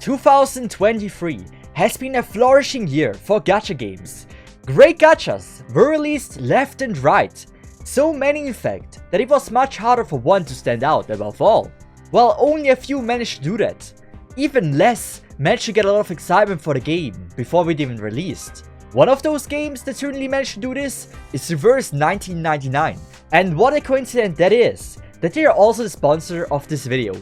2023 has been a flourishing year for gacha games. Great gachas were released left and right, so many in fact that it was much harder for one to stand out above all. While only a few managed to do that, even less managed to get a lot of excitement for the game before it even released. One of those games that certainly managed to do this is Reverse 1999, and what a coincidence that is, that they are also the sponsor of this video,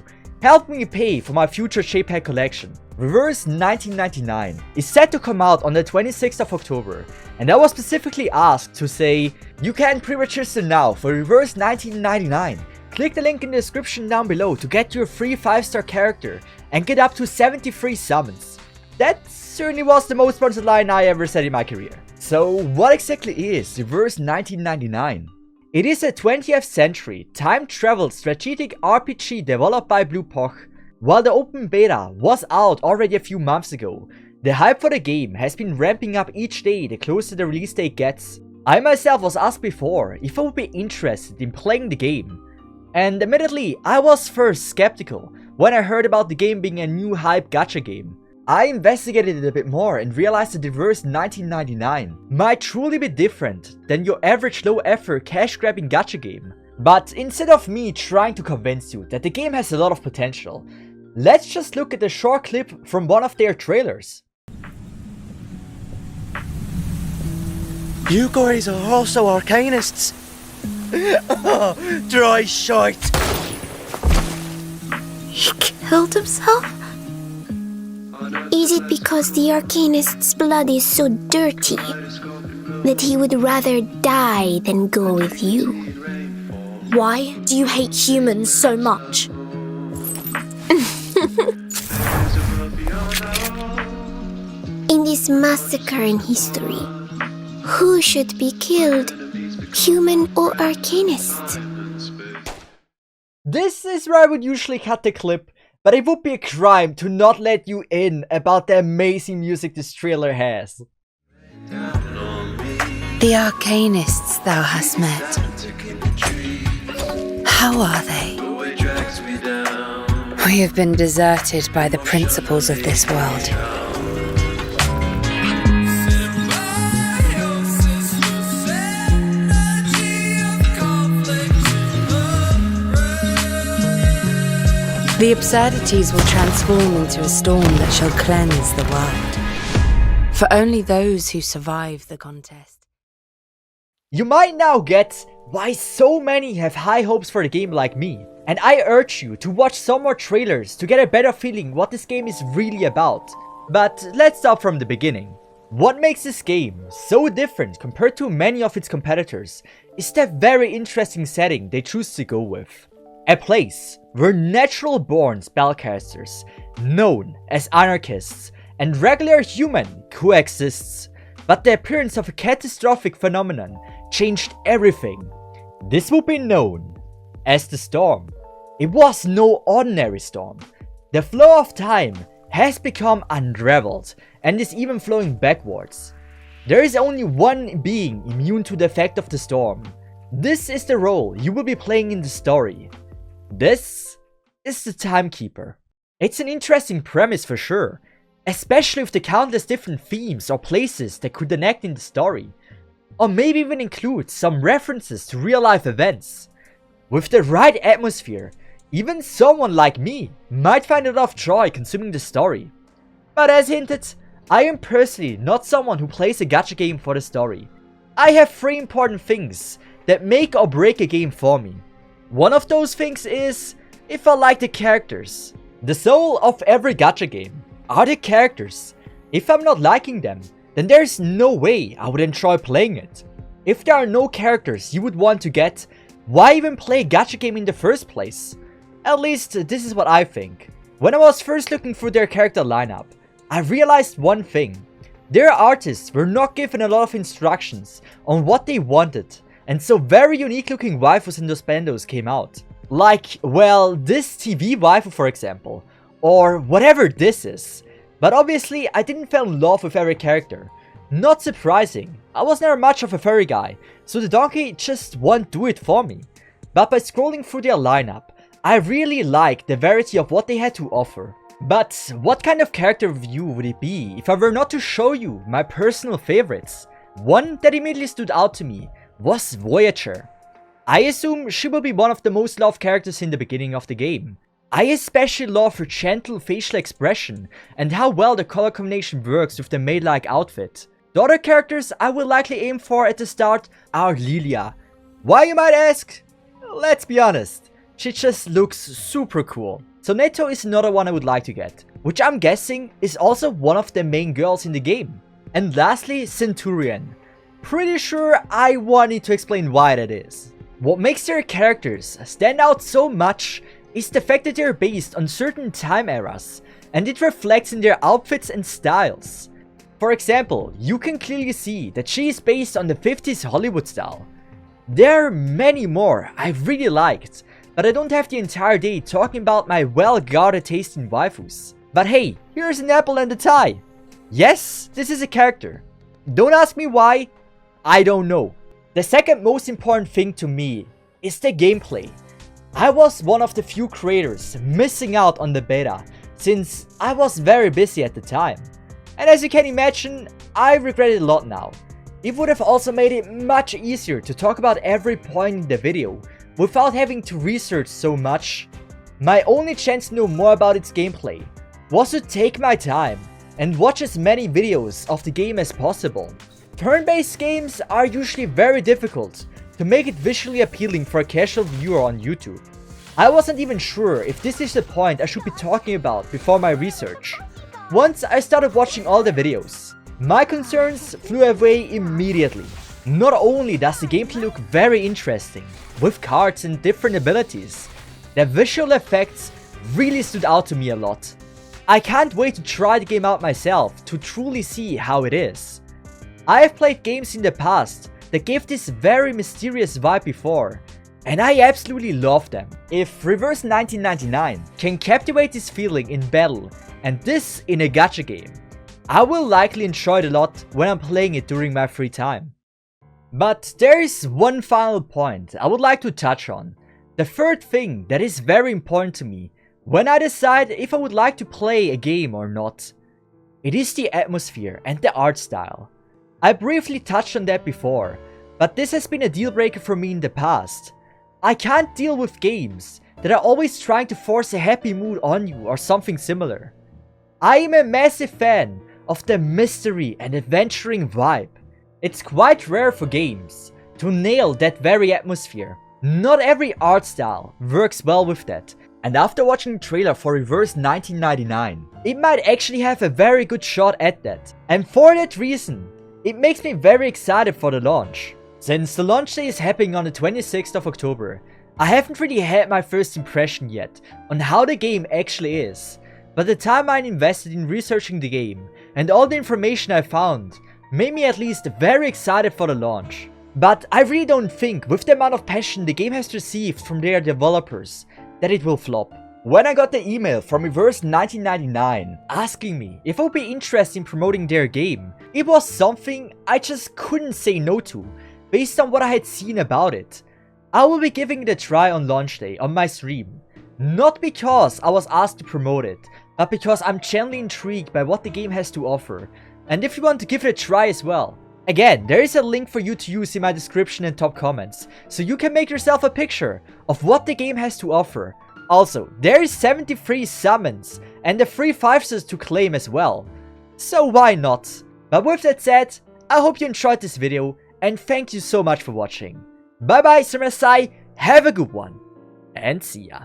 helping me pay for my future JPEG collection. Reverse 1999 is set to come out on the 26th of October, and I was specifically asked to say, you can pre-register now for Reverse 1999. Click the link in the description down below to get your free 5-star character and get up to 73 summons. That certainly was the most sponsored line I ever said in my career. So what exactly is Reverse 1999? It is a 20th century time-travel strategic RPG developed by Blue Poch. While the open beta was out already a few months ago, the hype for the game has been ramping up each day the closer the release date gets. I myself was asked before if I would be interested in playing the game, and admittedly I was first skeptical when I heard about the game being a new hype gacha game. I investigated it a bit more and realized that Reverse 1999 might truly be different than your average low effort cash grabbing gacha game. But instead of me trying to convince you that the game has a lot of potential, let's just look at a short clip from one of their trailers. You guys are also arcanists. Dry shite. He killed himself? Is it because the arcanist's blood is so dirty that he would rather die than go with you? Why do you hate humans so much? In this massacre in history, who should be killed? Human or arcanist? This is where I would usually cut the clip, but it would be a crime to not let you in about the amazing music this trailer has. The arcanists thou hast met, how are they? We have been deserted by the principles of this world. The absurdities will transform into a storm that shall cleanse the world. For only those who survive the contest. You might now get why so many have high hopes for the game like me, and I urge you to watch some more trailers to get a better feeling what this game is really about. But let's start from the beginning. What makes this game so different compared to many of its competitors is the very interesting setting they choose to go with. A place where natural-born spellcasters, known as anarchists, and regular human coexists, but the appearance of a catastrophic phenomenon changed everything. This would be known as the storm. It was no ordinary storm. The flow of time has become unraveled and is even flowing backwards. There is only one being immune to the effect of the storm. This is the role you will be playing in the story. This is the Timekeeper. It's an interesting premise for sure, especially with the countless different themes or places that could enact in the story, or maybe even include some references to real-life events. With the right atmosphere, even someone like me might find a lot of joy consuming the story. But as hinted, I am personally not someone who plays a gacha game for the story. I have 3 important things that make or break a game for me. One of those things is if I like the characters. The soul of every gacha game are the characters. If I'm not liking them, then there's no way I would enjoy playing it. If there are no characters you would want to get, why even play a gacha game in the first place? At least this is what I think. When I was first looking through their character lineup, I realized one thing. Their artists were not given a lot of instructions on what they wanted, and so very unique looking waifus in those bandos came out. Like, well, this TV waifu for example, or whatever this is. But obviously I didn't fall in love with every character. Not surprising, I was never much of a furry guy, so the donkey just won't do it for me. But by scrolling through their lineup, I really liked the variety of what they had to offer. But what kind of character review would it be if I were not to show you my personal favorites? One that immediately stood out to me was Voyager. I assume she will be one of the most loved characters in the beginning of the game. I especially love her gentle facial expression and how well the color combination works with the maid-like outfit. The other characters I will likely aim for at the start are Lilia. Why, you might ask? Let's be honest, she just looks super cool. So Neto is another one I would like to get, which I'm guessing is also one of the main girls in the game. And lastly, Centurion. Pretty sure I wanted to explain why that is. What makes their characters stand out so much is the fact that they're based on certain time eras, and it reflects in their outfits and styles. For example, you can clearly see that she is based on the 50s Hollywood style. There are many more I really liked, but I don't have the entire day talking about my well-guarded taste in waifus. But hey, here's an apple and a tie. Yes, this is a character. Don't ask me why, I don't know. The second most important thing to me is the gameplay. I was one of the few creators missing out on the beta, since I was very busy at the time. And as you can imagine, I regret it a lot now. It would have also made it much easier to talk about every point in the video, without having to research so much. My only chance to know more about its gameplay was to take my time and watch as many videos of the game as possible. Turn-based games are usually very difficult to make it visually appealing for a casual viewer on YouTube. I wasn't even sure if this is the point I should be talking about before my research. Once I started watching all the videos, my concerns flew away immediately. Not only does the gameplay look very interesting, with cards and different abilities, the visual effects really stood out to me a lot. I can't wait to try the game out myself to truly see how it is. I have played games in the past that gave this very mysterious vibe before, and I absolutely love them. If Reverse 1999 can captivate this feeling in battle, and this in a gacha game, I will likely enjoy it a lot when I'm playing it during my free time. But there is one final point I would like to touch on. The third thing that is very important to me when I decide if I would like to play a game or not. It is the atmosphere and the art style. I briefly touched on that before, but this has been a deal breaker for me in the past. I can't deal with games that are always trying to force a happy mood on you or something similar. I am a massive fan of the mystery and adventuring vibe. It's quite rare for games to nail that very atmosphere. Not every art style works well with that, and after watching the trailer for Reverse 1999, it might actually have a very good shot at that. And for that reason, it makes me very excited for the launch. Since the launch day is happening on the 26th of October, I haven't really had my first impression yet on how the game actually is, but the time I invested in researching the game and all the information I found made me at least very excited for the launch. But I really don't think, with the amount of passion the game has received from their developers, that it will flop. When I got the email from Reverse 1999 asking me if I would be interested in promoting their game, it was something I just couldn't say no to, based on what I had seen about it. I will be giving it a try on launch day on my stream. Not because I was asked to promote it, but because I'm genuinely intrigued by what the game has to offer, and if you want to give it a try as well. Again, there is a link for you to use in my description and top comments, so you can make yourself a picture of what the game has to offer. Also, there is 73 summons and the free 5-stars to claim as well. So why not? But with that said, I hope you enjoyed this video and thank you so much for watching. Bye bye, Sumasai, have a good one, and see ya.